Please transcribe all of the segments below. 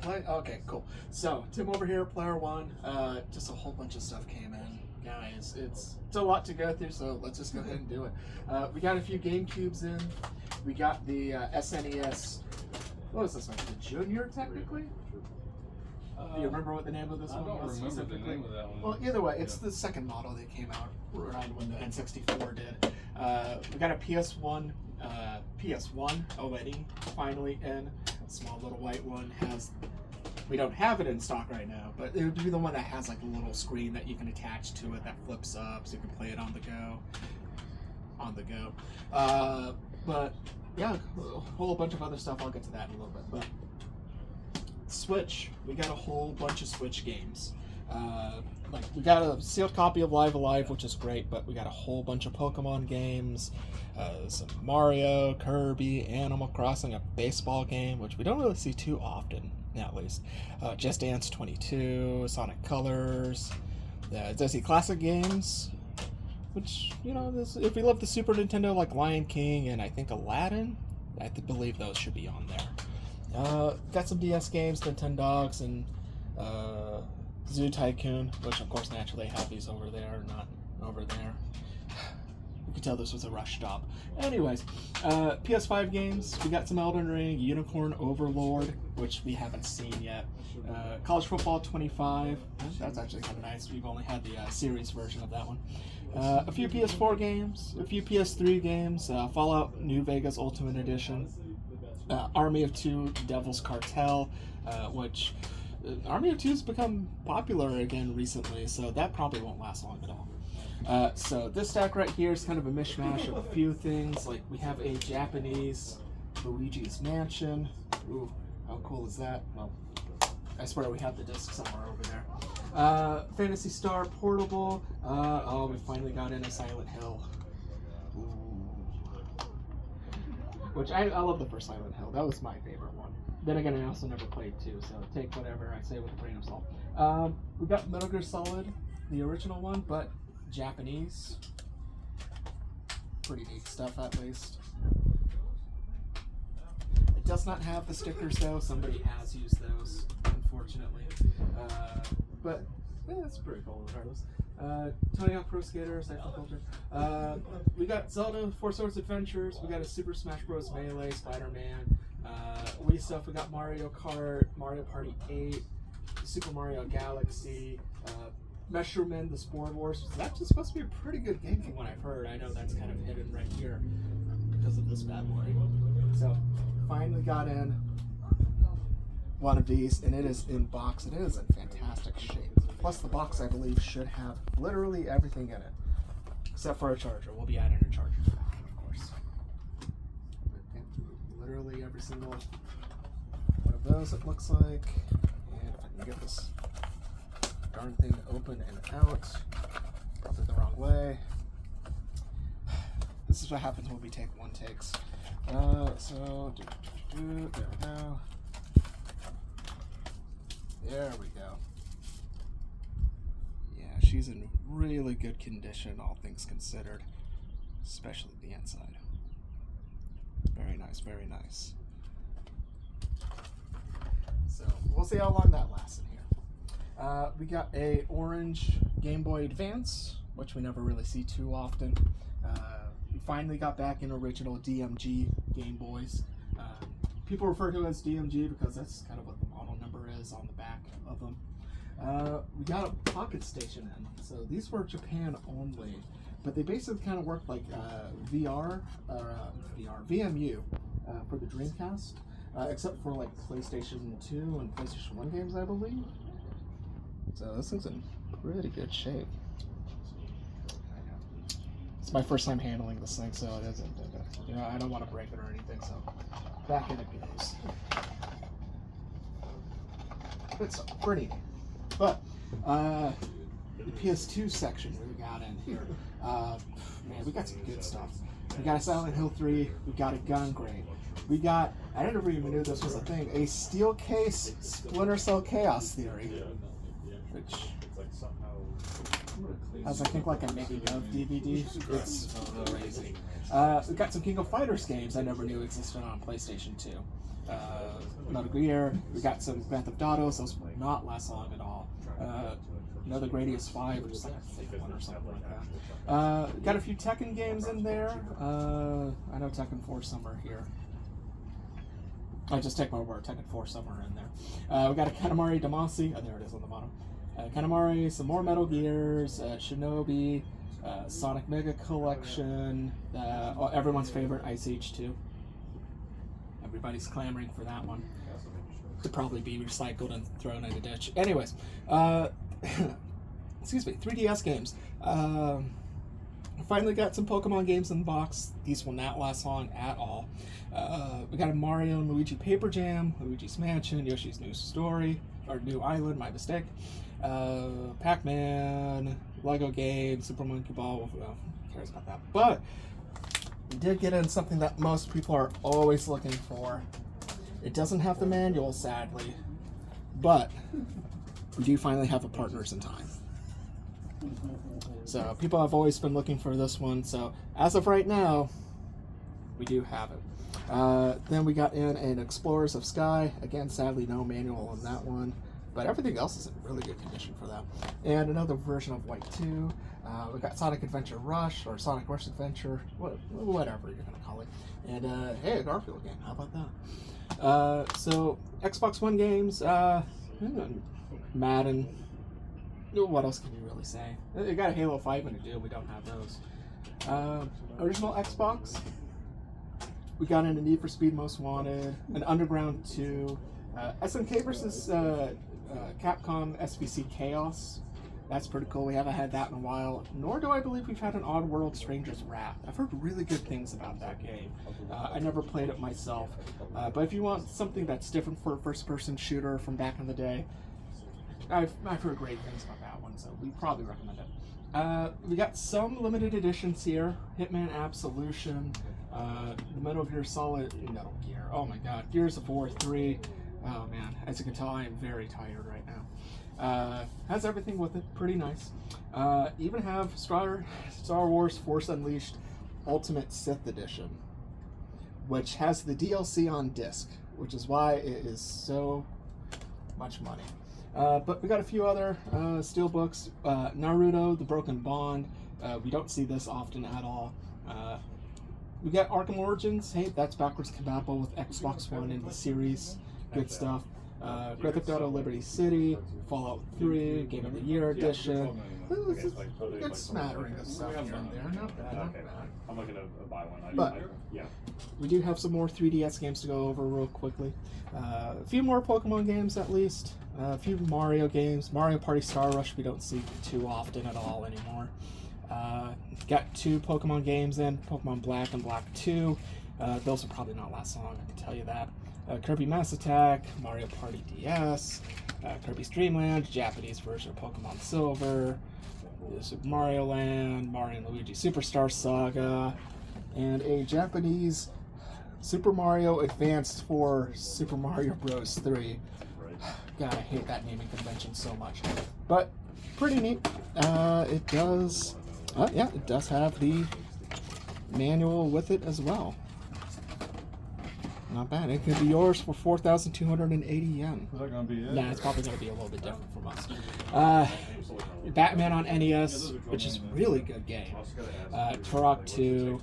play? Okay, cool. So, Tim over here, player one. Just a whole bunch of stuff came in. Guys, it's a lot to go through, so let's just go ahead and do it. We got a few GameCubes in. We got the SNES. What was this one? The Junior, technically? Do you remember what the name of this one was? I don't remember the name of that one. Well, either way, it's the second model that came out around when the N64 did. We got a PS1 already, finally in. A small little white one has. We don't have it in stock right now, but it would be the one that has like a little screen that you can attach to it that flips up, so you can play it on the go. But yeah, a whole bunch of other stuff. I'll get to that in a little bit. But Switch, we got a whole bunch of Switch games. Like we got a sealed copy of Live Alive, which is great, but we got a whole bunch of Pokemon games, some Mario, Kirby, Animal Crossing, a baseball game, which we don't really see too often, at least. Just Dance 22, Sonic Colors, Disney Classic games, which, you know, if we love the Super Nintendo, like Lion King and I think Aladdin, I believe those should be on there. Got some DS games, Nintendogs, and Zoo Tycoon, which of course naturally have these over there, not over there. You can tell this was a rush job. Anyways, PS5 games, we got some Elden Ring, Unicorn Overlord, which we haven't seen yet. College Football 25, that's actually kind of nice. We've only had the series version of that one. A few PS4 games, a few PS3 games, Fallout New Vegas Ultimate Edition, Army of Two, Devil's Cartel, which Army of Two's become popular again recently, so that probably won't last long at all. So this stack right here is kind of a mishmash of a few things. Like we have a Japanese Luigi's Mansion. Ooh, how cool is that? Well, I swear we have the disc somewhere over there. Phantasy Star Portable. Oh, we finally got in a Silent Hill. Which I love the first Silent Hill. That was my favorite one. Then again, I also never played 2, so take whatever I say with a grain of salt. We got Metal Gear Solid, the original one, but Japanese. Pretty neat stuff, at least. It does not have the stickers, though. Somebody has used those, unfortunately. But yeah, that's pretty cool, regardless. Tony Hawk Pro Skater, Cypher Culture. We got Zelda, Four Swords Adventures. We got a Super Smash Bros. Melee, Spider-Man. Wii stuff. We got Mario Kart, Mario Party 8, Super Mario Galaxy, Mesherman, the Spore Wars. It's actually supposed to be a pretty good game from what I've heard. I know that's kind of hidden right here because of this bad boy. So, finally got in one of these, and it is in box. It is in fantastic shape. Plus, the box, I believe, should have literally everything in it, except for a charger. We'll be adding a charger to that, of course. Literally every single one of those, it looks like. And if I can get this darn thing to open and out, probably the wrong way. This is what happens when we take one takes. So, there we go. There we go. Yeah, she's in really good condition, all things considered, especially the inside. Very nice, very nice. So, we'll see how long that lasts in here. We got a orange Game Boy Advance, which we never really see too often. We finally got back in original DMG Game Boys. People refer to it as DMG because that's kind of what the model number is on the back of them. We got a Pocket Station in. So these were Japan only, but they basically kind of worked like VMU for the Dreamcast, except for like PlayStation 2 and PlayStation 1 games, I believe. So this thing's in pretty good shape. It's my first time handling this thing, so it isn't. You know, I don't want to break it or anything, so back in it goes. It's pretty. But the PS2 section we got in here, man, we got some good stuff. We got a Silent Hill 3. We got a gun grade. We got, I never even knew this was a thing, a steel case Splinter Cell Chaos Theory, which has, I think, like a making of DVD. It's crazy. We got some King of Fighters games I never knew existed on PlayStation 2. Metal Gear. We got some Grand Theft Autos. Those will not last long at all. Another Gradius 5, which is like a fake one or something like that. Got a few Tekken games in there. I know Tekken 4 somewhere here. I just take my word, Tekken 4 somewhere in there. We got a Katamari Damacy. Oh, there it is on the bottom. Katamari, some more Metal Gears, Shinobi, Sonic Mega Collection, everyone's favorite Ice Age 2. Everybody's clamoring for that one. Could probably be recycled and thrown in a ditch. Anyways, excuse me, 3DS games. Finally got some Pokemon games in the box. These will not last long at all. We got a Mario and Luigi Paper Jam, Luigi's Mansion, Yoshi's New Story, or New Island, my mistake. Pac-Man, Lego games, Super Monkey Ball. Well, who cares about that? But we did get in something that most people are always looking for. It doesn't have the manual, sadly, but we do finally have a Partners in Time. So people have always been looking for this one. So as of right now, we do have it. Then we got in an Explorers of Sky. Again, sadly, no manual on that one, but everything else is in really good condition for that. And another version of White 2. We got Sonic Adventure Rush, or Sonic Rush Adventure, whatever you're going to call it. And hey, a Garfield game. How about that? So Xbox One games, Madden. What else can you really say? You got a Halo 5 and a Doom. We don't have those. Original Xbox. We got in a Need for Speed Most Wanted, an Underground 2, SNK versus Capcom SVC Chaos. That's pretty cool. We haven't had that in a while. Nor do I believe we've had an Oddworld Stranger's Wrath. I've heard really good things about that game. I never played it myself. But if you want something that's different for a first-person shooter from back in the day, I've heard great things about that one, so we probably recommend it. We got some limited editions here. Hitman Absolution, the Metal Gear Solid, Metal Gear, oh my god, Gears of War 3. Oh man, as you can tell, I am very tired right now. Has everything with it, pretty nice. Even have Star Wars Force Unleashed Ultimate Sith Edition, which has the DLC on disc, which is why it is so much money. But we got a few other steelbooks. Naruto, The Broken Bond. We don't see this often at all. We got Arkham Origins. Hey, that's backwards compatible with Xbox One and the series. Good stuff. Grand Theft Auto Liberty City, Fallout 3, Game of the Year edition. It's a good smattering of stuff from there. Not bad, not bad. I'm looking to buy one. But we do have some more 3DS games to go over real quickly. A few more Pokemon games at least. A few Mario games. Mario Party Star Rush we don't see too often at all anymore. Got 2 Pokemon games in, Pokemon Black and Black 2. Those will probably not last long, I can tell you that. Kirby Mass Attack, Mario Party DS, Kirby's Dream Land, Japanese version of Pokemon Silver, Super Mario Land, Mario and Luigi Superstar Saga, and a Japanese Super Mario Advanced for Super Mario Bros. 3. God, I hate that naming convention so much. But pretty neat. It does have the manual with it as well. Not bad. It could be yours for 4,280 yen. Is that going to be it? Nah, it's probably going to be a little bit different from us. Batman on NES, which is a really good game. Turok 2.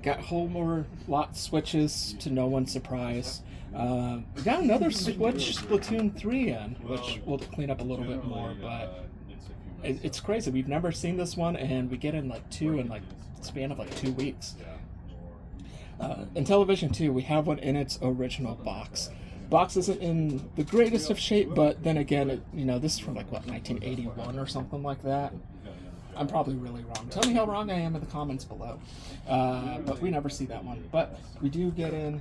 Got whole more lot switches to no one's surprise. We got another Switch Splatoon 3 in, which we'll clean up a little bit more, but it's crazy. We've never seen this one, and we get in like 2 in like the span of like 2 weeks. In Television 2, we have one in its original box. Box isn't in the greatest of shape, but then again, this is from like, what, 1981 or something like that? I'm probably really wrong. Tell me how wrong I am in the comments below. But we never see that one. But we did get in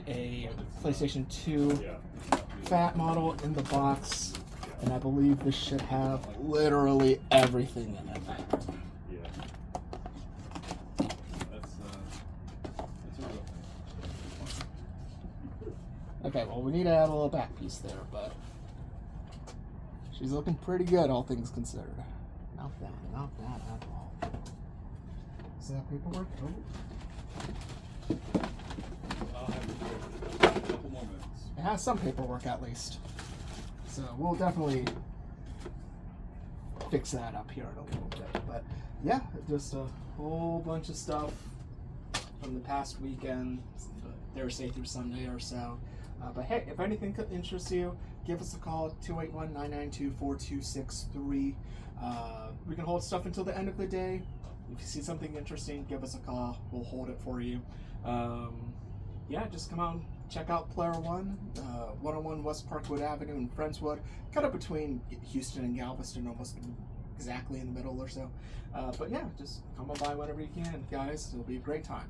a PlayStation 2 fat model in the box, and I believe this should have literally everything in it. Okay, well, we need to add a little back piece there, but she's looking pretty good, all things considered. Not bad at all. Is that paperwork? Oh. A couple more minutes. It has some paperwork at least. So we'll definitely fix that up here in a little bit. But yeah, just a whole bunch of stuff from the past weekend, Thursday through Sunday or so. But hey, if anything interests you, give us a call, 281-992-4263. We can hold stuff until the end of the day. If you see something interesting, give us a call. We'll hold it for you. Yeah, just come out and check out Player One, 101 West Parkwood Avenue in Friendswood, kind of between Houston and Galveston, almost exactly in the middle or so. But yeah, just come on by whenever you can, guys. It'll be a great time.